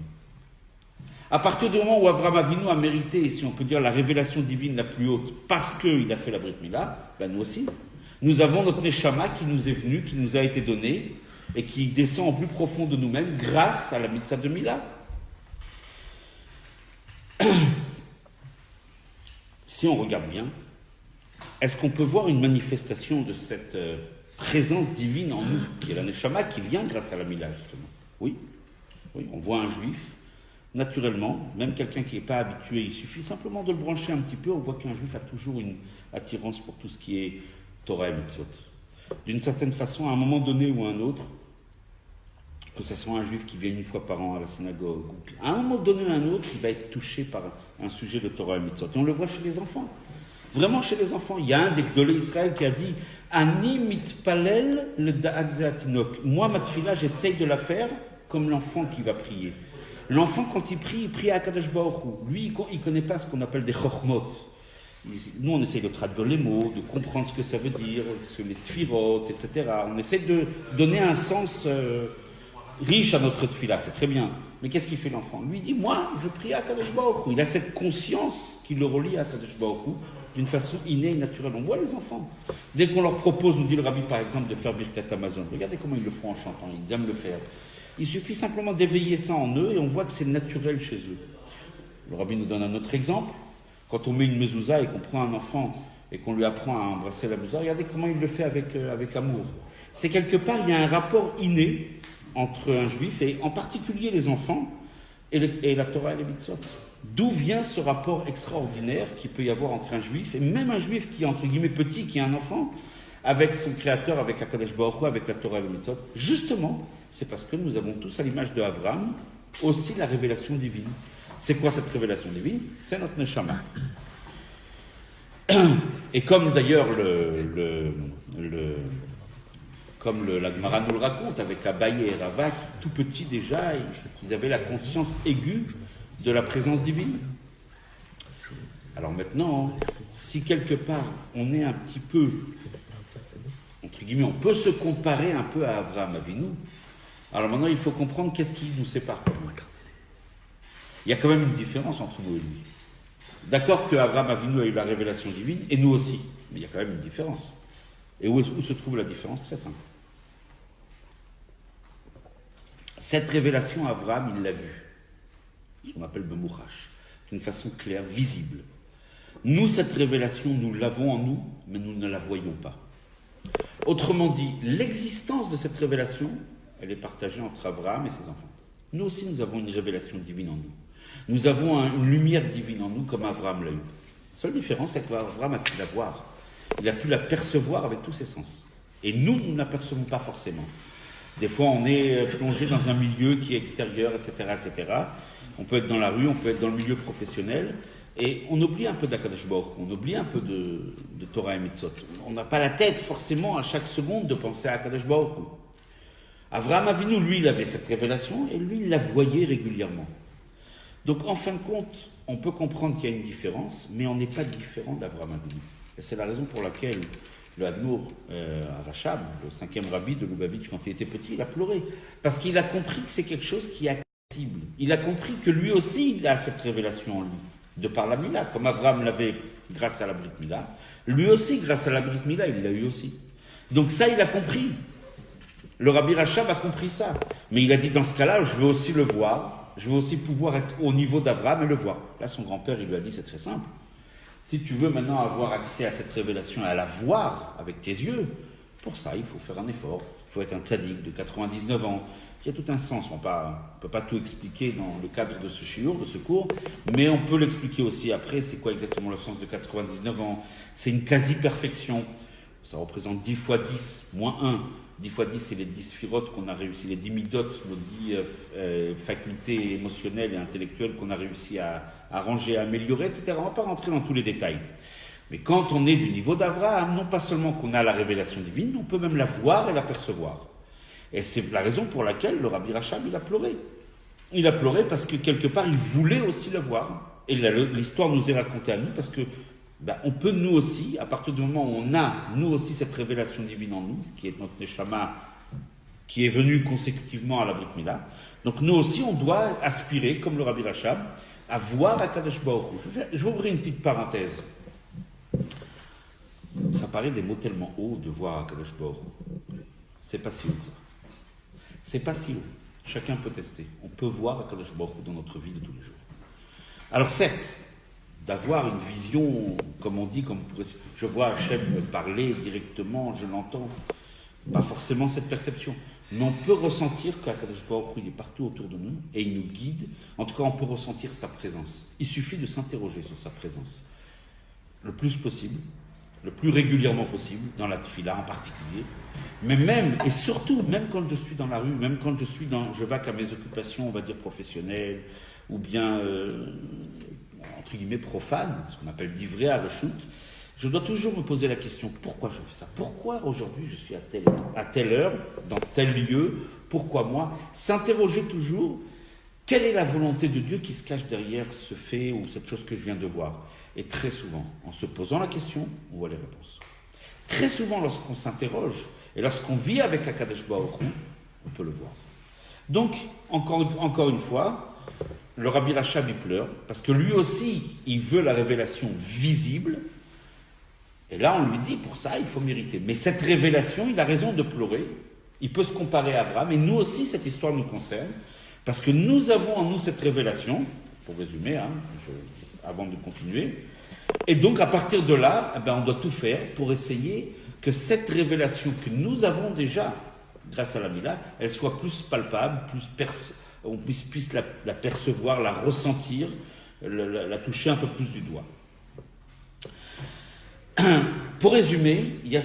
À partir du moment où Avraham Avinu a mérité, si on peut dire, la révélation divine la plus haute, parce qu'il a fait la Brit Mila, ben nous aussi, nous avons notre neshama qui nous est venu, qui nous a été donné, et qui descend au plus profond de nous-mêmes grâce à la mitzvah de Mila. Si on regarde bien, est-ce qu'on peut voir une manifestation de cette présence divine en nous, qui est la neshama, qui vient grâce à la Mila, justement? Oui, oui, on voit un juif. Naturellement, même quelqu'un qui n'est pas habitué, il suffit simplement de le brancher un petit peu, on voit qu'un juif a toujours une attirance pour tout ce qui est Torah et Mitzvot. D'une certaine façon, à un moment donné ou à un autre, que ce soit un juif qui vient une fois par an à la synagogue, à un moment donné ou à un autre, il va être touché par un sujet de Torah et Mitzvot. Et on le voit chez les enfants. Vraiment chez les enfants. Il y a un des Gdolei Israël qui a dit « Ani mitpalel le da'at ze'atinok ». Moi, ma tfila, j'essaye de la faire comme l'enfant qui va prier. L'enfant, quand il prie à Kadosh Baruch Hu. Lui, il ne connaît pas ce qu'on appelle des chokhmot. Nous, on essaye de traduire les mots, de comprendre ce que ça veut dire, les sphirotes, etc. On essaie de donner un sens riche à notre tefila, c'est très bien. Mais qu'est-ce qu'il fait l'enfant? Lui, il dit, moi, je prie à Kadosh Baruch Hu. Il a cette conscience qui le relie à Kadosh Baruch Hu d'une façon innée et naturelle. On voit les enfants. Dès qu'on leur propose, nous dit le Rabbi, par exemple, de faire Birkat Amazon, regardez comment ils le font en chantant, ils aiment le faire. Il suffit simplement d'éveiller ça en eux et on voit que c'est naturel chez eux. Le Rabbi nous donne un autre exemple. Quand on met une mezouza et qu'on prend un enfant et qu'on lui apprend à embrasser la mezouza, regardez comment il le fait avec amour. C'est quelque part, il y a un rapport inné entre un juif et en particulier les enfants et la Torah et les mitzvot. D'où vient ce rapport extraordinaire qu'il peut y avoir entre un juif et même un juif qui est entre guillemets petit, qui est un enfant, avec son créateur, avec Akadosh Baruch Hu, avec la Torah et les mitzvot. Justement, c'est parce que nous avons tous à l'image de Abraham aussi la révélation divine. C'est quoi cette révélation divine? C'est notre neshama. Et comme d'ailleurs la Gemara nous le raconte avec Abaye et Rava, tout petit déjà, ils avaient la conscience aiguë de la présence divine. Alors maintenant, si quelque part on est un petit peu, entre guillemets, on peut se comparer un peu à Abraham Avinu, alors maintenant il faut comprendre qu'est-ce qui nous sépare. Il y a quand même une différence entre nous et lui. D'accord qu'Abraham Avinu a eu la révélation divine, et nous aussi, mais il y a quand même une différence. Et où se trouve la différence? Très simple. Cette révélation, Abraham, il l'a vue, ce qu'on appelle Bemouchash, d'une façon claire, visible. Nous, cette révélation, nous l'avons en nous, mais nous ne la voyons pas. Autrement dit, l'existence de cette révélation, elle est partagée entre Abraham et ses enfants. Nous aussi, nous avons une révélation divine en nous. Nous avons une lumière divine en nous, comme Abraham l'a eu. La seule différence, c'est qu'Abraham a pu la voir. Il a pu la percevoir avec tous ses sens. Et nous, nous ne la percevons pas forcément. Des fois, on est plongé dans un milieu qui est extérieur, etc., etc. On peut être dans la rue, on peut être dans le milieu professionnel, et on oublie un peu d'Akadosh Baruch Hu, on oublie un peu de Torah et Mitzvot. On n'a pas la tête forcément à chaque seconde de penser à Akadosh Baruch Hu. Avraham Avinu, lui, il avait cette révélation, et lui, il la voyait régulièrement. Donc, en fin de compte, on peut comprendre qu'il y a une différence, mais on n'est pas différent d'Avraham Avinu. Et c'est la raison pour laquelle le Admour Rachab, le 5e rabbi de Lubavitch, quand il était petit, il a pleuré. Parce qu'il a compris que c'est quelque chose qui est accessible. Il a compris que lui aussi, il a cette révélation en lui, de par la Mila. Comme Avraham l'avait grâce à la Brit Mila, lui aussi, grâce à la Brit Mila, il l'a eu aussi. Donc ça, il a compris. Le Rabbi Rachab a compris ça. Mais il a dit, dans ce cas-là, je veux aussi le voir, je veux aussi pouvoir être au niveau d'Abraham et le voir. Là, son grand-père, il lui a dit, c'est très simple. Si tu veux maintenant avoir accès à cette révélation et à la voir avec tes yeux, pour ça, il faut faire un effort. Il faut être un tzaddik de 99 ans. Il y a tout un sens. On ne peut pas tout expliquer dans le cadre de ce shiur, de ce cours, mais on peut l'expliquer aussi après. C'est quoi exactement le sens de 99 ans? C'est une quasi-perfection. Ça représente 10 fois 10, moins 1. 10 fois 10, c'est les 10 sphirotes qu'on a réussi, les 10 midot, nos 10 facultés émotionnelles et intellectuelles qu'on a réussi à ranger, à améliorer, etc. On ne va pas rentrer dans tous les détails. Mais quand on est du niveau d'Abraham, non pas seulement qu'on a la révélation divine, on peut même la voir et la percevoir. Et c'est la raison pour laquelle le Rabbi Rachab, il a pleuré. Il a pleuré parce que quelque part, il voulait aussi le voir. Et l'histoire nous est racontée à nous parce que on peut nous aussi, à partir du moment où on a nous aussi cette révélation divine en nous, qui est notre Neshama, qui est venue consécutivement à la Brit Mila, donc nous aussi on doit aspirer, comme le Rabbi Rachab, à voir HaKadosh Baruch Hu. Je vais ouvrir une petite parenthèse. Ça paraît des mots tellement hauts de voir HaKadosh Baruch Hu. C'est pas si haut que ça. C'est pas si haut. Chacun peut tester. On peut voir HaKadosh Baruch Hu dans notre vie de tous les jours. Alors certes, d'avoir une vision, comme on dit, je vois Hachem me parler directement, je l'entends, pas forcément cette perception. Mais on peut ressentir qu'Akadosh Baruch Hu, il est partout autour de nous et il nous guide. En tout cas, on peut ressentir sa présence. Il suffit de s'interroger sur sa présence. Le plus possible, le plus régulièrement possible, dans la tefila en particulier. Mais même, et surtout, même quand je suis dans la rue, même quand je vais qu'à mes occupations, on va dire professionnelles, ou bien entre guillemets profane, ce qu'on appelle d'ivré à rechute, je dois toujours me poser la question, pourquoi je fais ça? Pourquoi aujourd'hui je suis à telle heure, dans tel lieu? Pourquoi moi? S'interroger toujours, quelle est la volonté de Dieu qui se cache derrière ce fait ou cette chose que je viens de voir? Et très souvent, en se posant la question, on voit les réponses. Très souvent, lorsqu'on s'interroge et lorsqu'on vit avec HaKadosh Baruch Hu, on peut le voir. Donc, encore une fois, le Rabbi Rachab, il pleure, parce que lui aussi, il veut la révélation visible. Et là, on lui dit, pour ça, il faut mériter. Mais cette révélation, il a raison de pleurer. Il peut se comparer à Abraham. Et nous aussi, cette histoire nous concerne. Parce que nous avons en nous cette révélation, pour résumer, avant de continuer. Et donc, à partir de là, on doit tout faire pour essayer que cette révélation que nous avons déjà, grâce à la Mila, elle soit plus palpable, on puisse la percevoir, la ressentir, la toucher un peu plus du doigt. Pour résumer, il y a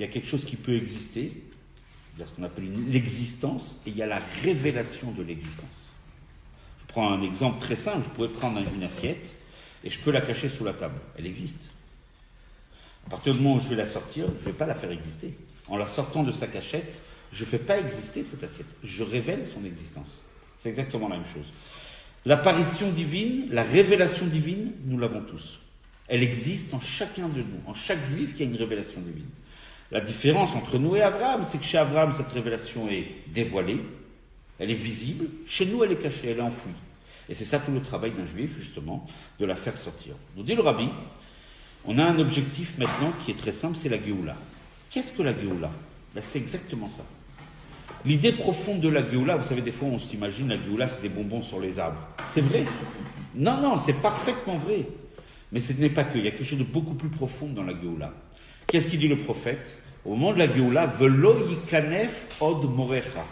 quelque chose qui peut exister, il y a ce qu'on appelle l'existence, et il y a la révélation de l'existence. Je prends un exemple très simple, je pourrais prendre une assiette, et je peux la cacher sous la table. Elle existe. À partir du moment où je vais la sortir, je ne vais pas la faire exister. En la sortant de sa cachette, je ne fais pas exister cette assiette. Je révèle son existence. C'est exactement la même chose. L'apparition divine, la révélation divine, nous l'avons tous. Elle existe en chacun de nous, en chaque juif qui a une révélation divine. La différence entre nous et Abraham, c'est que chez Abraham, cette révélation est dévoilée, elle est visible. Chez nous, elle est cachée, elle est enfouie. Et c'est ça tout le travail d'un juif, justement, de la faire sortir. Nous dit le Rabbi, on a un objectif maintenant qui est très simple, c'est la Géoula. Qu'est-ce que la Géoula? C'est exactement ça. L'idée profonde de la Géoula, vous savez, des fois on s'imagine la Géoula, c'est des bonbons sur les arbres. C'est vrai? Non, c'est parfaitement vrai. Mais ce n'est pas que, il y a quelque chose de beaucoup plus profond dans la Géoula. Qu'est-ce qu'il dit le prophète? Au moment de la Géoula, Velo yikanef od morecha.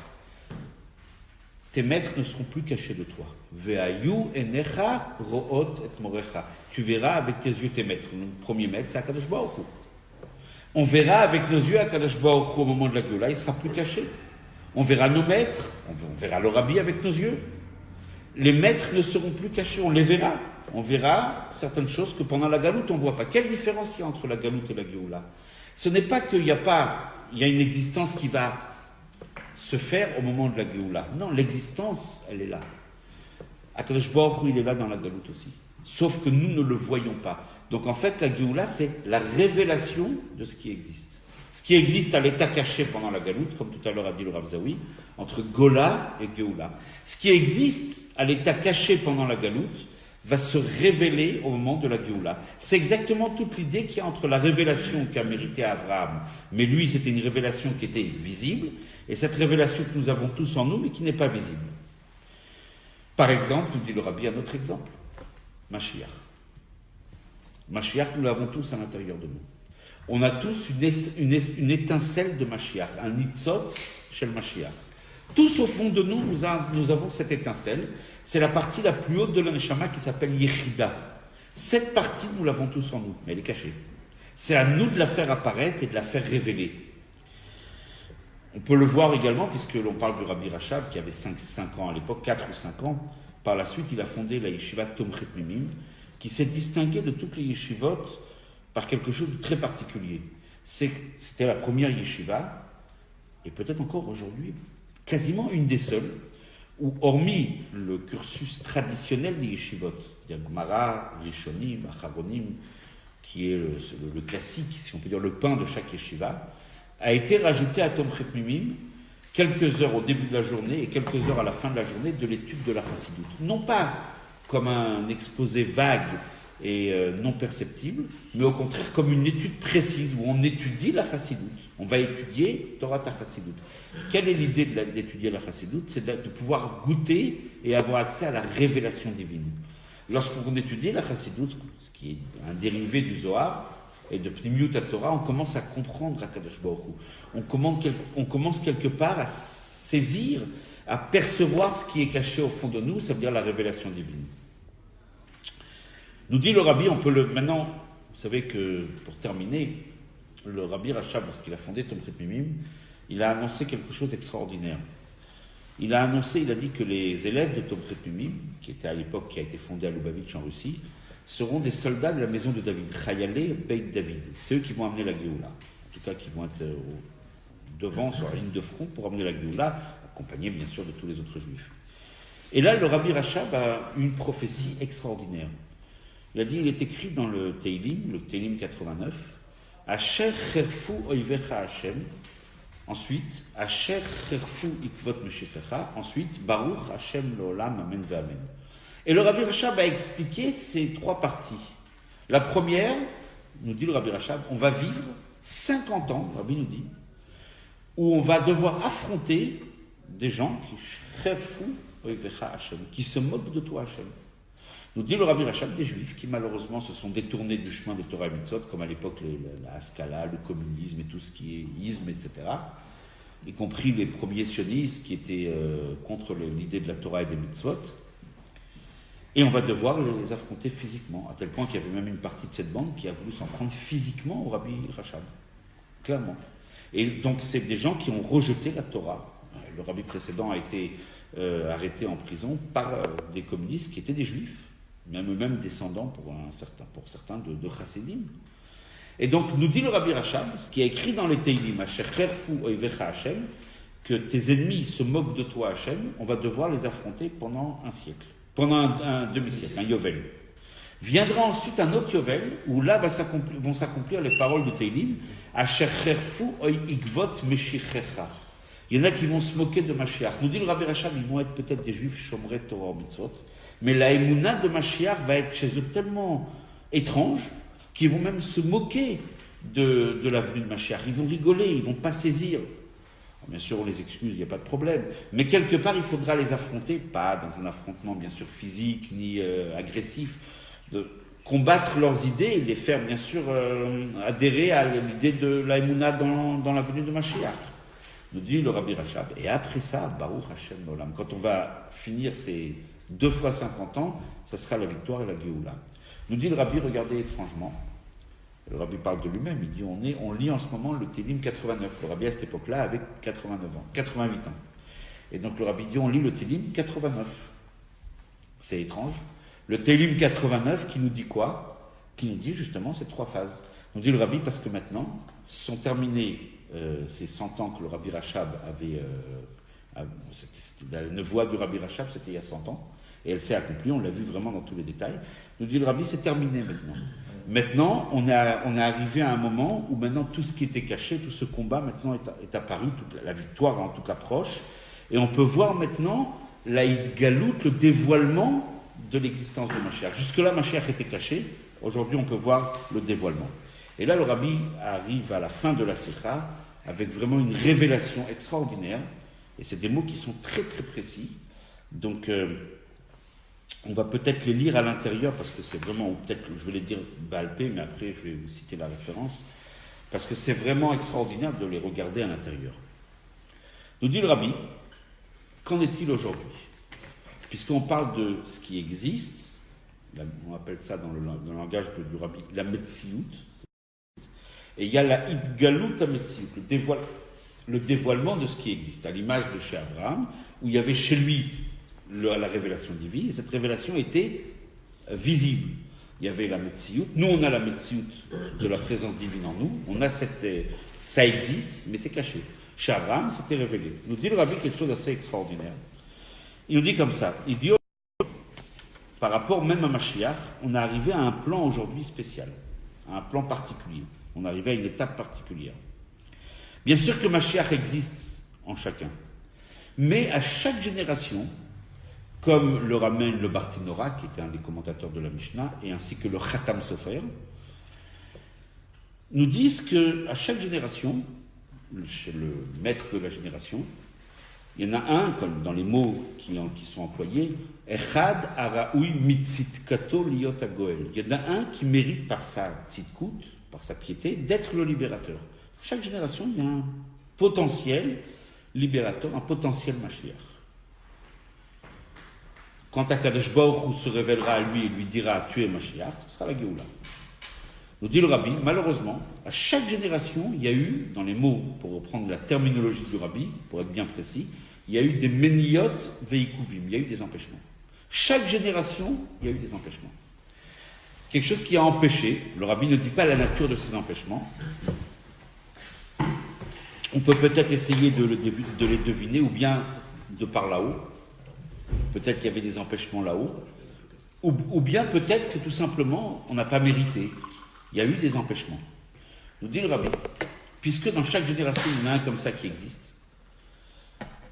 Tes maîtres ne seront plus cachés de toi. Ve'ayu enecha ro'ot et morecha. Tu verras avec tes yeux tes maîtres. Le premier maître, c'est HaKadosh Baruch Hu. On verra avec nos yeux HaKadosh Baruch Hu au moment de la Géoula, il ne sera plus caché. On verra nos maîtres, on verra le Rabbi avec nos yeux. Les maîtres ne seront plus cachés, on les verra. On verra certaines choses que pendant la Galoute, on ne voit pas. Quelle différence il y a entre la Galoute et la Géoula? Ce n'est pas qu'il y a une existence qui va se faire au moment de la Géoula. Non, l'existence, elle est là. HaKadosh Baruch Hu, il est là dans la Galoute aussi. Sauf que nous ne le voyons pas. Donc en fait, la Géoula, c'est la révélation de ce qui existe. Ce qui existe à l'état caché pendant la Galoute, comme tout à l'heure a dit le Rav Zawi, entre Gola et Géoula. Ce qui existe à l'état caché pendant la Galoute, va se révéler au moment de la Géoula. C'est exactement toute l'idée qu'il y a entre la révélation qu'a méritée Abraham, mais lui c'était une révélation qui était visible, et cette révélation que nous avons tous en nous, mais qui n'est pas visible. Par exemple, nous dit le Rabbi un autre exemple, Mashiach. Mashiach, nous l'avons tous à l'intérieur de nous. On a tous une étincelle de Mashiach, un nitzot chez le Mashiach. Tous au fond de nous, nous avons cette étincelle. C'est la partie la plus haute de l'Aneshama qui s'appelle Yechida. Cette partie, nous l'avons tous en nous, mais elle est cachée. C'est à nous de la faire apparaître et de la faire révéler. On peut le voir également, puisque l'on parle du Rabbi Rachab, qui avait 5 ans à l'époque, 4 ou 5 ans. Par la suite, il a fondé la yeshiva Tomchet Mimim, qui s'est distinguée de toutes les yeshivot par quelque chose de très particulier. C'était la première yeshiva, et peut-être encore aujourd'hui, quasiment une des seules, où hormis le cursus traditionnel des yeshivot, c'est-à-dire Gemara, Rishonim, Acharonim, qui est le classique, si on peut dire le pain de chaque yeshiva, a été rajouté à Tomchet Mimim quelques heures au début de la journée et quelques heures à la fin de la journée de l'étude de la Chassidut. Non pas comme un exposé vague et non perceptible, mais au contraire comme une étude précise où on étudie la Chassidut. On va étudier Torah Chassidut. Quelle est l'idée d'étudier la Chassidut? C'est de pouvoir goûter et avoir accès à la révélation divine. Lorsqu'on étudie la Chassidut, ce qui est un dérivé du Zohar et de Pnimiut Torah, on commence à comprendre HaKadosh Baruch Hu. On commence quelque part à saisir, à percevoir ce qui est caché au fond de nous, ça veut dire la révélation divine. Nous dit le Rabbi, maintenant, vous savez que, pour terminer, le Rabbi Rachab, lorsqu'il a fondé Tomchet Mimim, il a annoncé quelque chose d'extraordinaire. Il a dit que les élèves de Tomchet Mimim, qui était à l'époque, qui a été fondé à Lubavitch en Russie, seront des soldats de la maison de David, Chayalé Beit David. C'est eux qui vont amener la Géoula. En tout cas, qui vont être devant, sur la ligne de front, pour amener la Géoula, accompagnés bien sûr de tous les autres juifs. Et là, le Rabbi Rachab a une prophétie extraordinaire. Il a dit, il est écrit dans le Teilim 89, Asher cherfu oivecha Hashem, ensuite, Asher cherfu ikvot meshichecha, ensuite, Baruch Hashem leolam, amen ve'amen. Et le Rabbi Rachab a expliqué ces 3 parties. La première, nous dit le Rabbi Rachab, on va vivre 50 ans, le Rabbi nous dit, où on va devoir affronter des gens qui se moquent de toi, Hashem. Nous dit le Rabbi Rachab, des juifs qui malheureusement se sont détournés du chemin de Torah et Mitzvot, comme à l'époque la Haskalah, le communisme et tout ce qui est isme, etc., y compris les premiers sionistes qui étaient contre l'idée de la Torah et des Mitzvot. Et on va devoir les affronter physiquement, à tel point qu'il y avait même une partie de cette bande qui a voulu s'en prendre physiquement au Rabbi Rachab, clairement. Et donc c'est des gens qui ont rejeté la Torah. Le Rabbi précédent a été arrêté en prison par des communistes qui étaient des juifs, même eux-mêmes descendants pour certains de Chassidim. Et donc nous dit le Rabbi Rachab, ce qui est écrit dans les Teilim, Asher cherfu oivecha Hashem, que tes ennemis se moquent de toi Hashem, on va devoir les affronter pendant un siècle. Pendant un demi-siècle, un Yovel. Viendra ensuite un autre Yovel, où là vont s'accomplir les paroles de Teilim, Asher cherfu oy ikvot meshichecha. Il y en a qui vont se moquer de Mashiach. Nous dit le Rabbi Rachab, ils vont être peut-être des juifs chomrei Torah mitzvot, mais la émouna de Mashiach va être chez eux tellement étrange qu'ils vont même se moquer de la venue de Mashiach. Ils vont rigoler, ils ne vont pas saisir. Bien sûr, on les excuse, il n'y a pas de problème. Mais quelque part, il faudra les affronter, pas dans un affrontement bien sûr physique ni agressif, de combattre leurs idées et les faire bien sûr adhérer à l'idée de la Emouna dans la venue de Mashiach. Nous dit le Rabbi Rachab. Et après ça, Baruch Hashem Olam. Quand on va finir ces 2 fois 50 ans, ça sera la victoire et la Géoula. Nous dit le Rabbi, regardez étrangement. Le Rabbi parle de lui-même, il dit on lit en ce moment le Teilim 89. Le Rabbi à cette époque-là avait 88 ans. Et donc le Rabbi dit on lit le Teilim 89. C'est étrange. Le Teilim 89 qui nous dit quoi? Qui nous dit justement ces 3 phases. Nous dit le Rabbi parce que maintenant sont terminés ces 100 ans que le Rabbi Rachab avait. La nevoie du Rabbi Rachab, c'était il y a 100 ans. Et elle s'est accomplie, on l'a vu vraiment dans tous les détails. Nous dit le Rabbi, c'est terminé maintenant. Maintenant, on est arrivé à un moment où maintenant tout ce qui était caché, tout ce combat maintenant est apparu, toute la victoire en tout cas proche, et on peut voir maintenant la Hidgalout, le dévoilement de l'existence de Mashiach. Jusque-là, Mashiach était caché. Aujourd'hui, on peut voir le dévoilement. Et là, le Rabbi arrive à la fin de la Sikha avec vraiment une révélation extraordinaire. Et c'est des mots qui sont très très précis. Donc, on va peut-être les lire à l'intérieur parce que c'est vraiment, ou peut-être je vais les dire balpé, mais après je vais vous citer la référence. Parce que c'est vraiment extraordinaire de les regarder à l'intérieur. Nous dit le Rabbi, qu'en est-il aujourd'hui? Puisqu'on parle de ce qui existe, on appelle ça dans le langage du Rabbi la Metsiout, et il y a la Idgalut à Metsiout, le dévoilement de ce qui existe, à l'image de chez Abraham, où il y avait chez lui la révélation divine, et cette révélation était visible. Il y avait la Metsiout, nous on a la Metsiout de la présence divine en nous, on a ça existe, mais c'est caché. Chez Abraham, c'était révélé. Nous dit le Rabbi quelque chose d'assez extraordinaire. Il nous dit comme ça, il dit, par rapport même à Mashiach, on est arrivé à un plan aujourd'hui spécial, à un plan particulier. On est arrivé à une étape particulière. Bien sûr que Mashiach existe en chacun, mais à chaque génération, comme le ramène le Barthénora, qui était un des commentateurs de la Mishnah, et ainsi que le Khatam Sofer, nous disent qu'à chaque génération, chez le maître de la génération, il y en a un, comme dans les mots qui sont employés, Echad Araoui Mitzitkato Liot Agoel. Il y en a un qui mérite par sa tzitkut, par sa piété, d'être le libérateur. Chaque génération, il y a un potentiel libérateur, un potentiel Mashiach. Quand Akadosh Baruch Hu se révélera à lui et lui dira « Tu es Mashiach », ce sera la Géoula. Nous dit le Rabbi, malheureusement, à chaque génération, il y a eu, dans les mots, pour reprendre la terminologie du Rabbi, pour être bien précis, il y a eu des meniyot veikuvim, il y a eu des empêchements. Chaque génération, il y a eu des empêchements. Quelque chose qui a empêché, le Rabbi ne dit pas la nature de ces empêchements. On peut peut-être essayer de les deviner, ou bien de par là-haut. Peut-être qu'il y avait des empêchements là-haut. Ou bien peut-être que tout simplement, on n'a pas mérité. Il y a eu des empêchements. Nous dit le Rabbi, puisque dans chaque génération, il y en a un comme ça qui existe,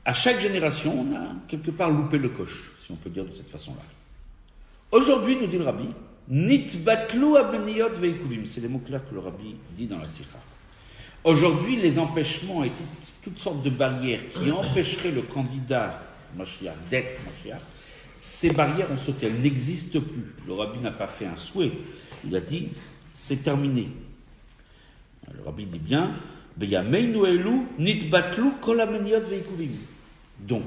à chaque génération, on a quelque part loupé le coche, si on peut dire de cette façon-là. Aujourd'hui, nous dit le Rabbi, Nitbatlu abeniyot veikuvim, c'est les mots clairs que le Rabbi dit dans la Sikha. Aujourd'hui, les empêchements et toutes sortes de barrières qui empêcheraient le candidat Mashiach d'être Mashiach, ces barrières ont sauté, elles n'existent plus. Le Rabbi n'a pas fait un souhait, il a dit c'est terminé. Le Rabbi dit bien donc,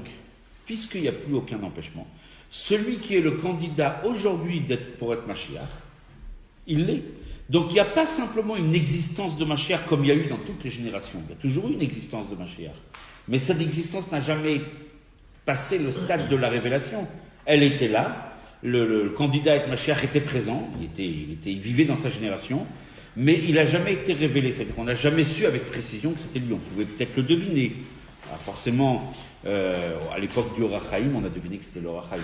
puisqu'il n'y a plus aucun empêchement, celui qui est le candidat aujourd'hui pour être Mashiach, il l'est. Donc il n'y a pas simplement une existence de Mashiach comme il y a eu dans toutes les générations. Il y a toujours eu une existence de Mashiach. Mais cette existence n'a jamais passé le stade de la révélation. Elle était là, le candidat à être Mashiach était présent, il vivait dans sa génération, mais il n'a jamais été révélé. C'est-à-dire qu'on n'a jamais su avec précision que c'était lui. On pouvait peut-être le deviner. Alors forcément, à l'époque du Or HaChaim, on a deviné que c'était le Or HaChaim.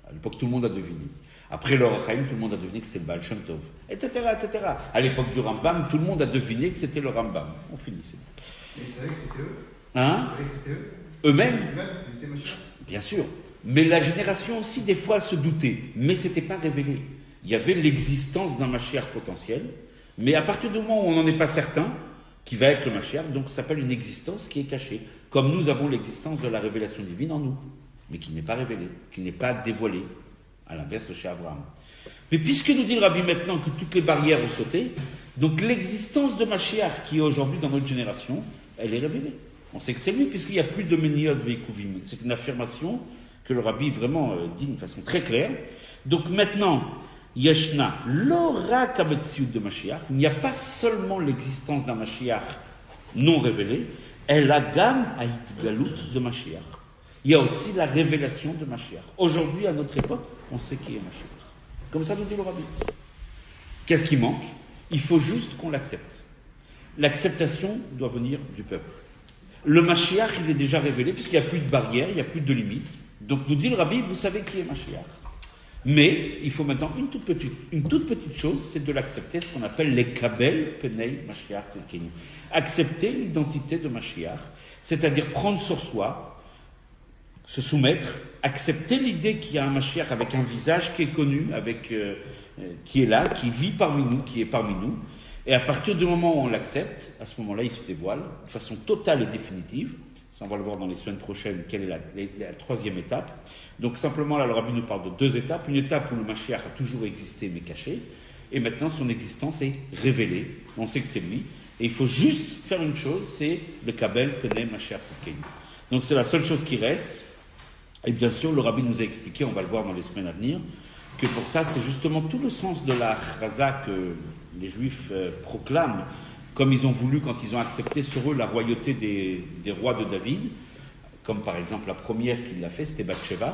À l'époque, tout le monde a deviné. Après le Or HaChaim, tout le monde a deviné que c'était le Baal Shem Tov, etc., etc. À l'époque du Rambam, tout le monde a deviné que c'était le Rambam. On finit. Et ils savaient que c'était eux. Hein? Ils savaient que c'était eux. Eux-mêmes? Ils étaient Mashiach. Bien sûr. Mais la génération aussi, des fois, se doutait. Mais ce n'était pas révélé. Il y avait l'existence d'un Mashiach potentiel. Mais à partir du moment où on n'en est pas certain, qui va être le Mashiach, donc ça s'appelle une existence qui est cachée. Comme nous avons l'existence de la révélation divine en nous. Mais qui n'est pas révélée, qui n'est pas dévoilée. À l'inverse de chez Abraham. Mais puisque nous dit le Rabbi maintenant que toutes les barrières ont sauté, donc l'existence de Mashiach qui est aujourd'hui dans notre génération, elle est révélée. On sait que c'est lui, puisqu'il n'y a plus de Meniyot veikuvim. C'est une affirmation que le Rabbi vraiment dit d'une façon très claire. Donc maintenant, Yeshna, l'ora kametziut de Mashiach, il n'y a pas seulement l'existence d'un Mashiach non révélé, elle a gam haïtgalut de Mashiach. Il y a aussi la révélation de Mashiach. Aujourd'hui, à notre époque, on sait qui est Mashiach. Comme ça nous dit le Rabbi. Qu'est-ce qui manque? Il faut juste qu'on l'accepte. L'acceptation doit venir du peuple. Le Mashiach, il est déjà révélé, puisqu'il n'y a plus de barrières, il n'y a plus de limites. Donc nous dit le Rabbi, vous savez qui est Mashiach. Mais il faut maintenant une toute petite chose, c'est de l'accepter, ce qu'on appelle les kabel penei Mashiach tzedkenu. Accepter l'identité de Mashiach, c'est-à-dire prendre sur soi se soumettre, accepter l'idée qu'il y a un Mashiach avec un visage qui est connu, qui est là, qui vit parmi nous, qui est parmi nous. Et à partir du moment où on l'accepte, à ce moment-là, il se dévoile de façon totale et définitive. Ça, on va le voir dans les semaines prochaines, quelle est la troisième étape. Donc simplement, là, le Rabbi nous parle de deux étapes. Une étape où le Mashiach a toujours existé, mais caché. Et maintenant, son existence est révélée. On sait que c'est lui. Et il faut juste faire une chose, c'est le Kabel, Pene, Mashiach, Tzidkenu. Donc c'est la seule chose qui reste. Et bien sûr, le Rabbi nous a expliqué, on va le voir dans les semaines à venir, que pour ça, c'est justement tout le sens de la Chraza que les Juifs proclament, comme ils ont voulu quand ils ont accepté sur eux la royauté des rois de David, comme par exemple la première qui l'a fait, c'était Bathsheba,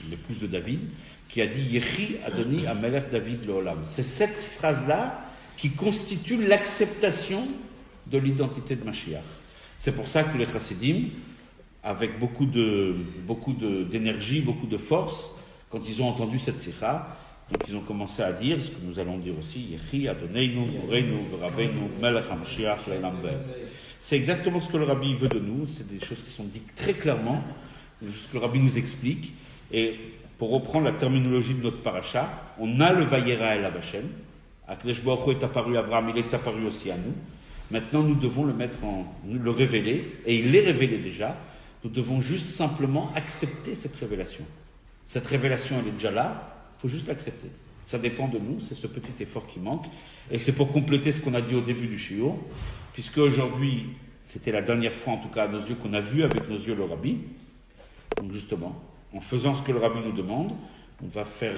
l'épouse de David, qui a dit « Yechi Adoni Amelech David Leolam ». C'est cette phrase-là qui constitue l'acceptation de l'identité de Mashiach. C'est pour ça que les Chassidim, avec beaucoup d'énergie, beaucoup de force, quand ils ont entendu cette sikha, donc ils ont commencé à dire ce que nous allons dire aussi, Yechi Adoneinu, Moreinu, Rabbeinu, Melech HaMashiach, Leilam Vaed. C'est exactement ce que le Rabbi veut de nous, c'est des choses qui sont dites très clairement, ce que le Rabbi nous explique. Et pour reprendre la terminologie de notre paracha, on a le Vayera El Abashem, Akadosh Baruch Hu est apparu à Abraham, il est apparu aussi à nous. Maintenant, nous devons le révéler, et il l'est révélé déjà. Nous devons juste simplement accepter cette révélation. Cette révélation, elle est déjà là, il faut juste l'accepter. Ça dépend de nous, c'est ce petit effort qui manque. Et c'est pour compléter ce qu'on a dit au début du shiur, puisque aujourd'hui, c'était la dernière fois, en tout cas à nos yeux, qu'on a vu avec nos yeux le Rabbi. Donc justement, en faisant ce que le Rabbi nous demande, on va faire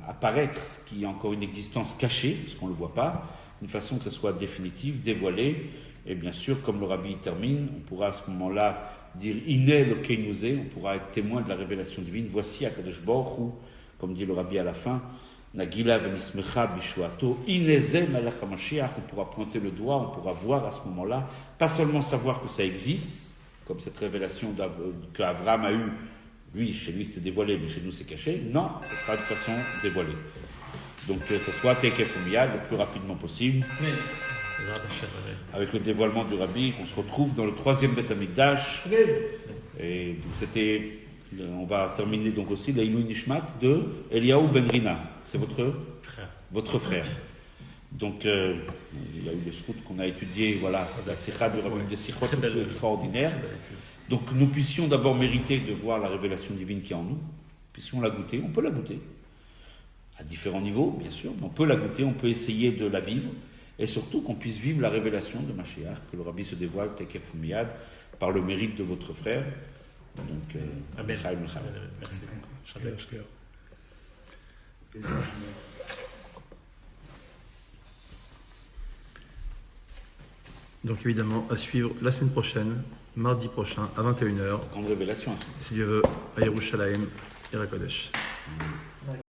apparaître ce qui est encore une existence cachée, parce qu'on ne le voit pas, d'une façon que ce soit définitive, dévoilée. Et bien sûr, comme le Rabbi termine, on pourra à ce moment-là dire « Iné le Keinouze », on pourra être témoin de la révélation divine. Voici Akadosh Baruch Hu, comme dit le Rabbi à la fin, « Nagila venismecha bishuato, ineze melech HaMashiach », on pourra pointer le doigt, on pourra voir à ce moment-là, pas seulement savoir que ça existe, comme cette révélation qu'Avraham a eue, lui, chez lui c'était dévoilé, mais chez nous c'est caché, non, ça sera de façon dévoilée. Donc que ce soit Tekef Umiyad le plus rapidement possible. Mais avec le dévoilement du Rabbi, on se retrouve dans le troisième Beth Amikdash. Et donc on va terminer donc aussi l'Eilou Nishmat de Eliyahu Ben Rina. C'est votre frère. Donc il y a eu le scout qu'on a étudié, voilà, la sikha du Rabbi, des sikhot extraordinaires. Donc nous puissions d'abord mériter de voir la révélation divine qui est en nous, puissions la goûter, on peut la goûter. À différents niveaux, bien sûr, mais on peut la goûter, on peut essayer de la vivre. Et surtout qu'on puisse vivre la révélation de Mashiach, que le Rabbi se dévoile, Tekef Umiyad, par le mérite de votre frère. Donc, Amen. Chaim. Merci. Donc évidemment, à suivre la semaine prochaine, mardi prochain, à 21h. Grande révélation. Si Dieu veut, à Yerushalayim, Ira Kodesh.